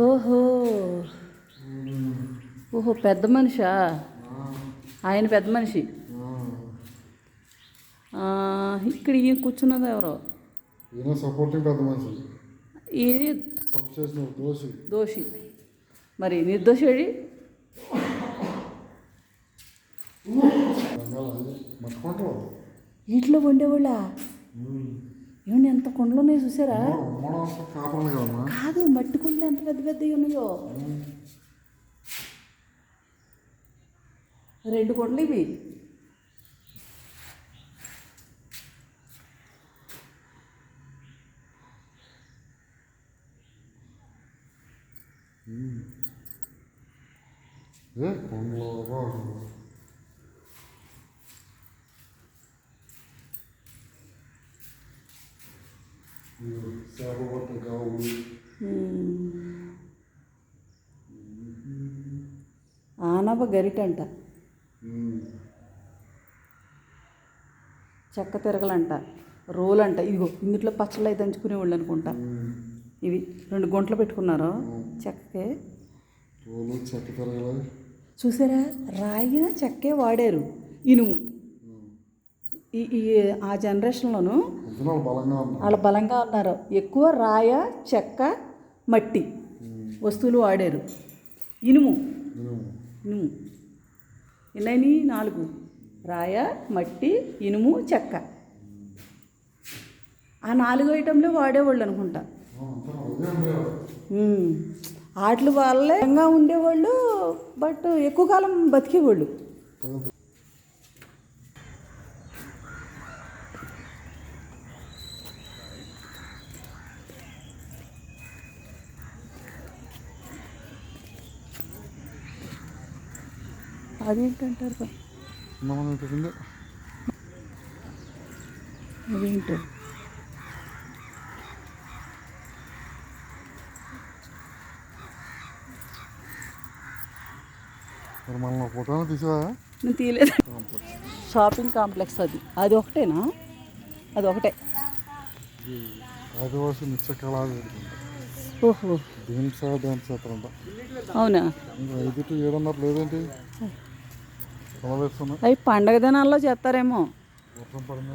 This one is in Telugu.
ఓహో ఓహో పెద్ద మనిషా ఆయన పెద్ద మనిషి. ఇక్కడ ఈయన కూర్చున్నది ఎవరో సపోర్టింగ్ పెద్ద మనిషి. ఇది దోషి. మరి నిర్దోషి ఇంట్లో వండేవాళ్ళ ఏమండి ఎంత కొండలు ఉన్నాయో చూసారా? కాదు మట్టి కొండలు ఎంత పెద్ద పెద్దవి ఉన్నాయో. 2 కొండలు ఇవి. ఆనవ గరిటంట, చెక్క తిరగలంట, రోలంట. ఇదిగో ఇందులో పచ్చళ్ళు అయితే దంచుకునేవాళ్ళు అనుకుంటా. ఇవి 2 గుంటలు పెట్టుకున్నారు చెక్కకే. చూసారా రాయిన చెక్కే వాడారు. ఇనుము ఈ ఆ జనరేషన్లోనూ వాళ్ళు బలంగా ఉన్నారు. ఎక్కువ రాయ చెక్క మట్టి వస్తువులు వాడారు. ఇనుము ఎన్నైనా 4 రాయ మట్టి ఇనుము చెక్క. ఆ 4 ఐటెంలు వాడేవాళ్ళు అనుకుంటా. వాటి వాళ్ళే బలంగా ఉండేవాళ్ళు, బట్ ఎక్కువ కాలం బతికేవాళ్ళు. అదేంటంటారు అదేంటో నేను తీయలేదు. షాపింగ్ కాంప్లెక్స్ అది ఒకటేనా? అది ఒకటే. ఆదివాసి నిత్య కళా. ఓహో అవునా? 5 to 7 లేదేంటి? అవి పండగ దినాల్లో చేస్తారేమో. వర్షం పడింది.